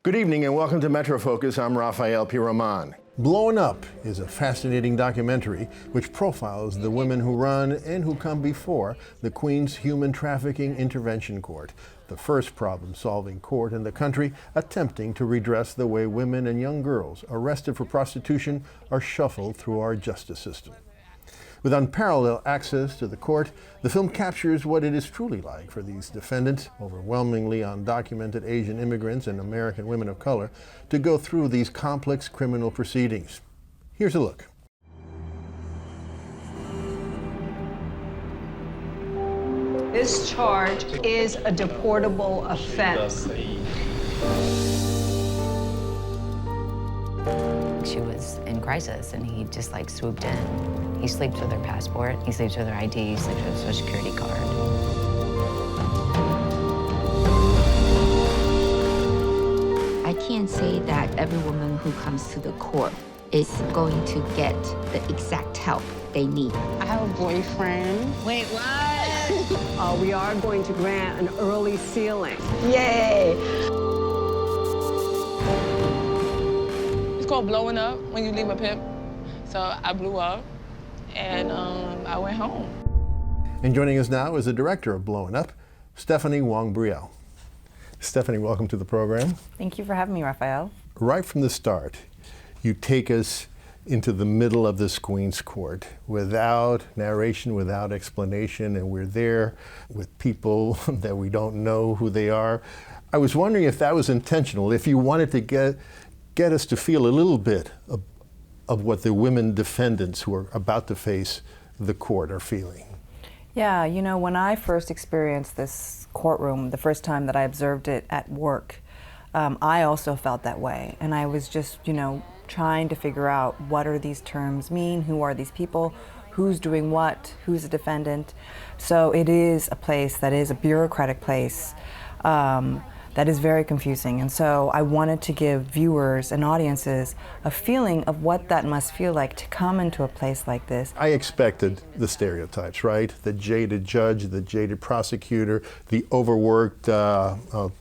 Good evening and welcome to MetroFocus. I'm Rafael P. Roman. Blowing Up is a fascinating documentary which profiles the women who run and who come before the Queen's Human Trafficking Intervention Court, the first problem-solving court in the country attempting to redress the way women and young girls arrested for prostitution are shuffled through our justice system. With unparalleled access to the court, the film captures what it is truly like for these defendants, overwhelmingly undocumented Asian immigrants and American women of color, to go through these complex criminal proceedings. Here's a look. This charge is a deportable offense. She was in crisis, and he just swooped in. He sleeps with her passport, he sleeps with her ID, he sleeps with her Social Security card. I can't say that every woman who comes to the court is going to get the exact help they need. I have a boyfriend. Wait, what? We are going to grant an early sealing. Yay! It's called blowing up when you leave a pimp. So I blew up and I went home. And joining us now is the director of Blowing Up, Stephanie Wong-Brielle. Stephanie, welcome to the program. Thank you for having me, Rafael. Right from the start, you take us into the middle of this Queen's Court without narration, without explanation, and we're there with people that we don't know who they are. I was wondering if that was intentional, if you wanted to get us to feel a little bit of what the women defendants who are about to face the court are feeling. Yeah, you know, when I first experienced this courtroom, the first time that I observed it at work, I also felt that way. And I was just, trying to figure out what do these terms mean, who are these people, who's doing what, who's a defendant. So it is a place that is a bureaucratic place that is very confusing. And so I wanted to give viewers and audiences a feeling of what that must feel like to come into a place like this. I expected the stereotypes, right? The jaded judge, the jaded prosecutor, the overworked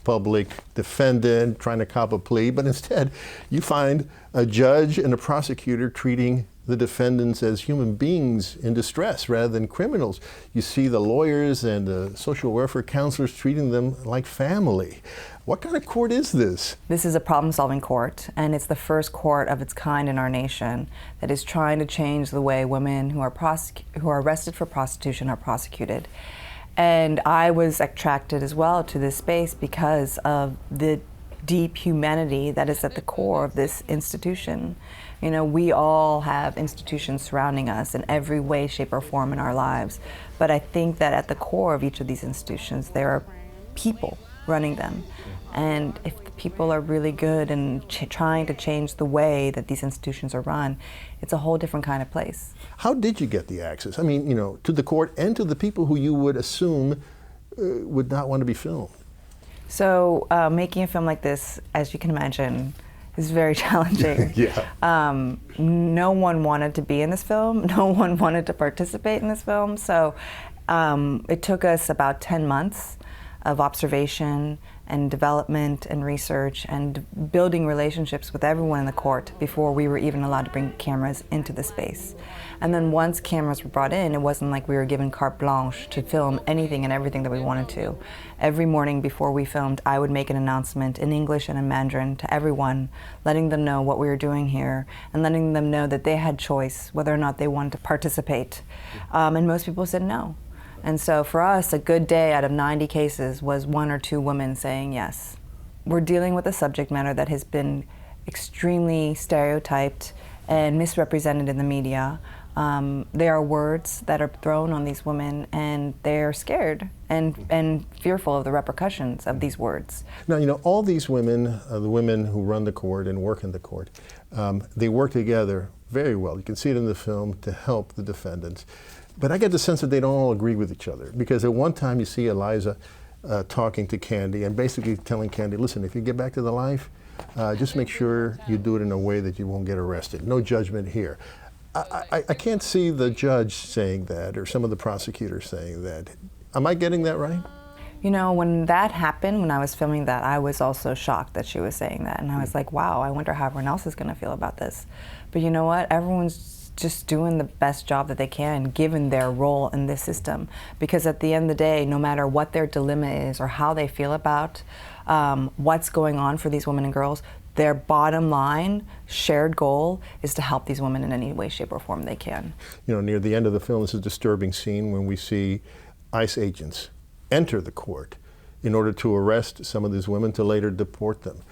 public defendant trying to cop a plea, but instead you find a judge and a prosecutor treating the defendants as human beings in distress rather than criminals. You see the lawyers and the social welfare counselors treating them like family. What kind of court is this? This is a problem-solving court, and it's the first court of its kind in our nation that is trying to change the way women who are arrested for prostitution are prosecuted. And I was attracted as well to this space because of the deep humanity that is at the core of this institution. We all have institutions surrounding us in every way, shape, or form in our lives. But I think that at the core of each of these institutions, there are people running them. And if the people are really good and trying to change the way that these institutions are run, it's a whole different kind of place. How did you get the access? I mean, to the court and to the people who you would assume would not want to be filmed. So making a film like this, as you can imagine, is very challenging. Yeah. No one wanted to be in this film. No one wanted to participate in this film. So it took us about 10 months of observation and development and research and building relationships with everyone in the court before we were even allowed to bring cameras into the space. And then once cameras were brought in, it wasn't like we were given carte blanche to film anything and everything that we wanted to. Every morning before we filmed, I would make an announcement in English and in Mandarin to everyone, letting them know what we were doing here and letting them know that they had choice whether or not they wanted to participate. And most people said no. And so for us, a good day out of 90 cases was 1 or 2 women saying yes. We're dealing with a subject matter that has been extremely stereotyped and misrepresented in the media. There are words that are thrown on these women, and they're scared and fearful of the repercussions of these words. Now, all these women, the women who run the court and work in the court, they work together very well. You can see it in the film to help the defendants. But I get the sense that they don't all agree with each other, because at one time you see Eliza talking to Candy and basically telling Candy, listen, if you get back to the life, just make sure you do it in a way that you won't get arrested. No judgment here. I can't see the judge saying that or some of the prosecutors saying that. Am I getting that right? You know, when that happened, when I was filming that, I was also shocked that she was saying that. And I was like, wow, I wonder how everyone else is going to feel about this. But you know what? Everyone's just doing the best job that they can given their role in this system. Because at the end of the day, no matter what their dilemma is or how they feel about what's going on for these women and girls, their bottom line, shared goal, is to help these women in any way, shape, or form they can. You know, near the end of the film, it's a disturbing scene when we see ICE agents enter the court in order to arrest some of these women to later deport them.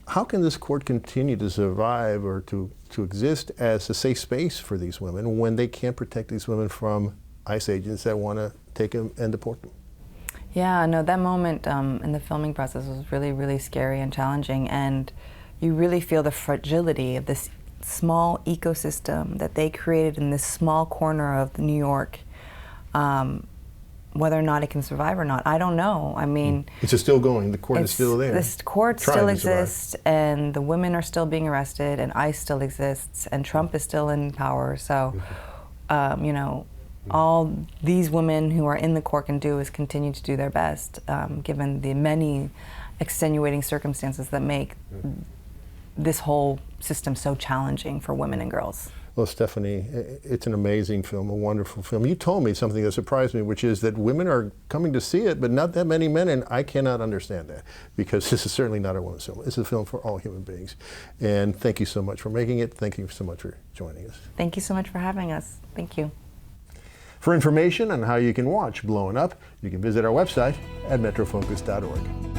How can this court continue to survive or to exist as a safe space for these women when they can't protect these women from ICE agents that want to take them and deport them? Yeah, no, that moment in the filming process was really, really scary and challenging, and you really feel the fragility of this small ecosystem that they created in this small corner of New York. Whether or not it can survive or not, I don't know. I mean, it's still going. The court is still there. This court still exists, and the women are still being arrested, and ICE still exists, and Trump is still in power. So, you know, all these women who are in the court can do is continue to do their best, given the many extenuating circumstances that make this whole system so challenging for women and girls. Well, Stephanie, it's an amazing film, a wonderful film. You told me something that surprised me, which is that women are coming to see it, but not that many men, and I cannot understand that, because this is certainly not a women's film. It's a film for all human beings. And thank you so much for making it. Thank you so much for joining us. Thank you so much for having us. Thank you. For information on how you can watch Blowing Up, you can visit our website at metrofocus.org.